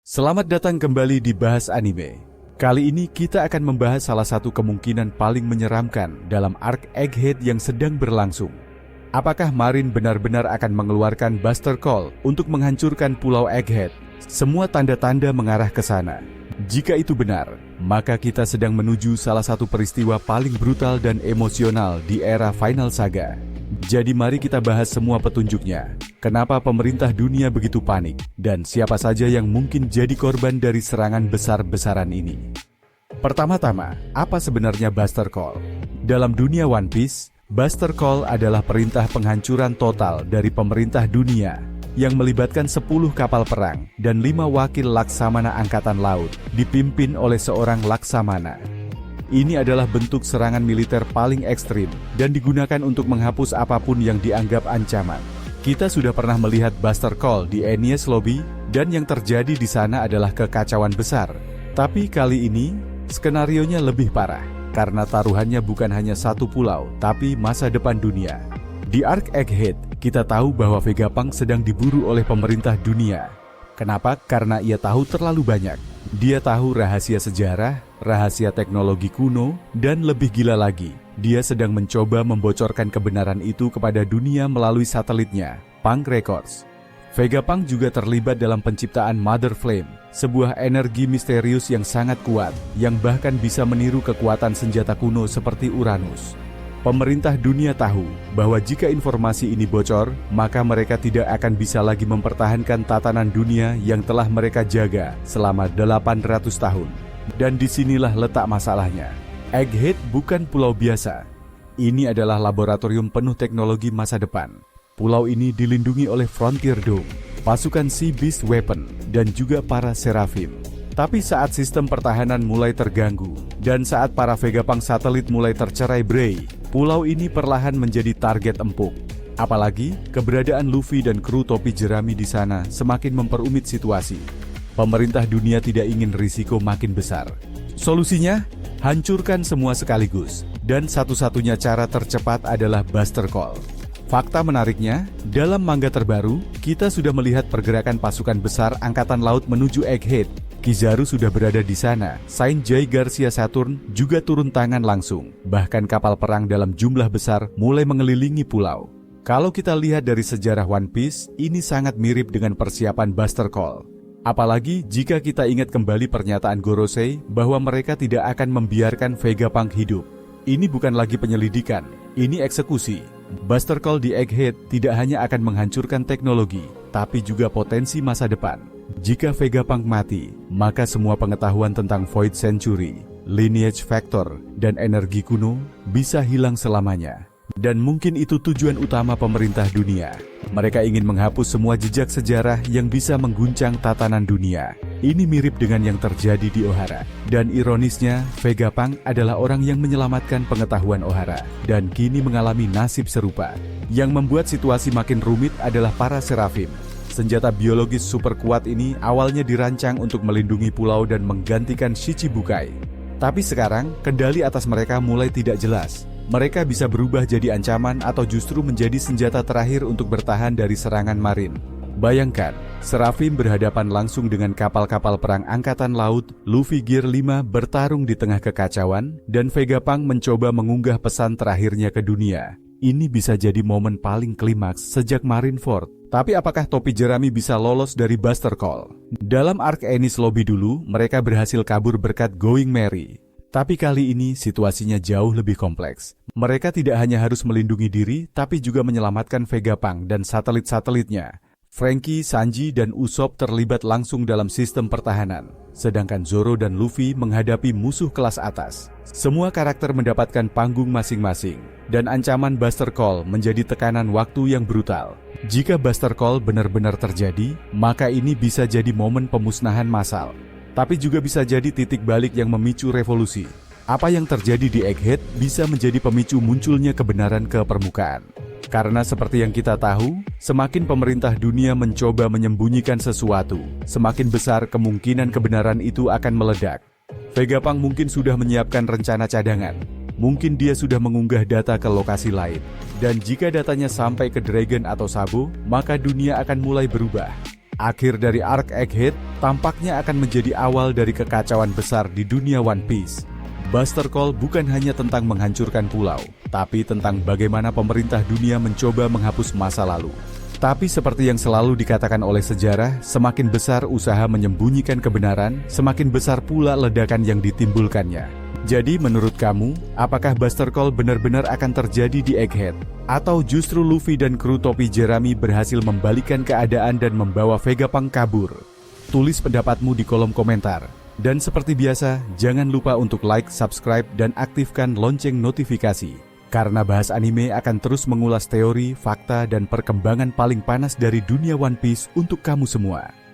Selamat datang kembali di Bahas Anime. Kali ini kita akan membahas salah satu kemungkinan paling menyeramkan dalam arc Egghead yang sedang berlangsung. Apakah Marine benar-benar akan mengeluarkan Buster Call untuk menghancurkan Pulau Egghead? Semua tanda-tanda mengarah ke sana. Jika itu benar, maka kita sedang menuju salah satu peristiwa paling brutal dan emosional di era Final Saga. Jadi mari kita bahas semua petunjuknya. Kenapa pemerintah dunia begitu panik, dan siapa saja yang mungkin jadi korban dari serangan besar-besaran ini. Pertama-tama, apa sebenarnya Buster Call? Dalam dunia One Piece, Buster Call adalah perintah penghancuran total dari pemerintah dunia yang melibatkan 10 kapal perang dan 5 wakil Laksamana Angkatan Laut dipimpin oleh seorang Laksamana. Ini adalah bentuk serangan militer paling ekstrim dan digunakan untuk menghapus apapun yang dianggap ancaman. Kita sudah pernah melihat Buster Call di Enies Lobby, dan yang terjadi di sana adalah kekacauan besar. Tapi kali ini, skenarionya lebih parah, karena taruhannya bukan hanya satu pulau, tapi masa depan dunia. Di arc Egghead, kita tahu bahwa Vegapunk sedang diburu oleh pemerintah dunia. Kenapa? Karena ia tahu terlalu banyak. Dia tahu rahasia sejarah, rahasia teknologi kuno, dan lebih gila lagi, dia sedang mencoba membocorkan kebenaran itu kepada dunia melalui satelitnya, Punk Records. Vegapunk juga terlibat dalam penciptaan Mother Flame, sebuah energi misterius yang sangat kuat, yang bahkan bisa meniru kekuatan senjata kuno seperti Uranus. Pemerintah dunia tahu bahwa jika informasi ini bocor, maka mereka tidak akan bisa lagi mempertahankan tatanan dunia yang telah mereka jaga selama 800 tahun. Dan disinilah letak masalahnya. Egghead bukan pulau biasa. Ini adalah laboratorium penuh teknologi masa depan. Pulau ini dilindungi oleh Frontier Dome, pasukan Sea Beast Weapon, dan juga para Seraphim. Tapi saat sistem pertahanan mulai terganggu, dan saat para Vegapunk satelit mulai tercerai-berai, pulau ini perlahan menjadi target empuk. Apalagi, keberadaan Luffy dan kru topi jerami di sana semakin memperumit situasi. Pemerintah dunia tidak ingin risiko makin besar. Solusinya, hancurkan semua sekaligus. Dan satu-satunya cara tercepat adalah Buster Call. Fakta menariknya, dalam manga terbaru, kita sudah melihat pergerakan pasukan besar Angkatan Laut menuju Egghead. Kizaru sudah berada di sana, Saint Jay Garcia Saturn juga turun tangan langsung. Bahkan kapal perang dalam jumlah besar mulai mengelilingi pulau. Kalau kita lihat dari sejarah One Piece, ini sangat mirip dengan persiapan Buster Call. Apalagi jika kita ingat kembali pernyataan Gorosei bahwa mereka tidak akan membiarkan Vegapunk hidup. Ini bukan lagi penyelidikan, ini eksekusi. Buster Call di Egghead tidak hanya akan menghancurkan teknologi, tapi juga potensi masa depan. Jika Vegapunk mati, maka semua pengetahuan tentang Void Century, Lineage Factor, dan energi kuno bisa hilang selamanya. Dan mungkin itu tujuan utama pemerintah dunia. Mereka ingin menghapus semua jejak sejarah yang bisa mengguncang tatanan dunia. Ini mirip dengan yang terjadi di Ohara. Dan ironisnya, Vegapunk adalah orang yang menyelamatkan pengetahuan Ohara, dan kini mengalami nasib serupa. Yang membuat situasi makin rumit adalah para Seraphim. Senjata biologis super kuat ini awalnya dirancang untuk melindungi pulau dan menggantikan Shichibukai. Tapi sekarang, kendali atas mereka mulai tidak jelas. Mereka bisa berubah jadi ancaman atau justru menjadi senjata terakhir untuk bertahan dari serangan Marine. Bayangkan, Seraphim berhadapan langsung dengan kapal-kapal perang Angkatan Laut, Luffy Gear 5 bertarung di tengah kekacauan, dan Vegapunk mencoba mengunggah pesan terakhirnya ke dunia. Ini bisa jadi momen paling klimaks sejak Marineford. Tapi apakah topi jerami bisa lolos dari Buster Call? Dalam arc Enies Lobby dulu, mereka berhasil kabur berkat Going Merry. Tapi kali ini situasinya jauh lebih kompleks. Mereka tidak hanya harus melindungi diri, tapi juga menyelamatkan Vegapunk dan satelit-satelitnya. Franky, Sanji, dan Usopp terlibat langsung dalam sistem pertahanan, sedangkan Zoro dan Luffy menghadapi musuh kelas atas. Semua karakter mendapatkan panggung masing-masing, dan ancaman Buster Call menjadi tekanan waktu yang brutal. Jika Buster Call benar-benar terjadi, maka ini bisa jadi momen pemusnahan massal. Tapi juga bisa jadi titik balik yang memicu revolusi. Apa yang terjadi di Egghead bisa menjadi pemicu munculnya kebenaran ke permukaan. Karena seperti yang kita tahu, semakin pemerintah dunia mencoba menyembunyikan sesuatu, semakin besar kemungkinan kebenaran itu akan meledak. Vegapunk mungkin sudah menyiapkan rencana cadangan. Mungkin dia sudah mengunggah data ke lokasi lain. Dan jika datanya sampai ke Dragon atau Sabo, maka dunia akan mulai berubah. Akhir dari arc Egghead tampaknya akan menjadi awal dari kekacauan besar di dunia One Piece. Buster Call bukan hanya tentang menghancurkan pulau, tapi tentang bagaimana pemerintah dunia mencoba menghapus masa lalu. Tapi seperti yang selalu dikatakan oleh sejarah, semakin besar usaha menyembunyikan kebenaran, semakin besar pula ledakan yang ditimbulkannya. Jadi menurut kamu, apakah Buster Call benar-benar akan terjadi di Egghead? Atau justru Luffy dan kru topi jerami berhasil membalikkan keadaan dan membawa Vegapunk kabur? Tulis pendapatmu di kolom komentar. Dan seperti biasa, jangan lupa untuk like, subscribe, dan aktifkan lonceng notifikasi. Karena Bahas Anime akan terus mengulas teori, fakta, dan perkembangan paling panas dari dunia One Piece untuk kamu semua.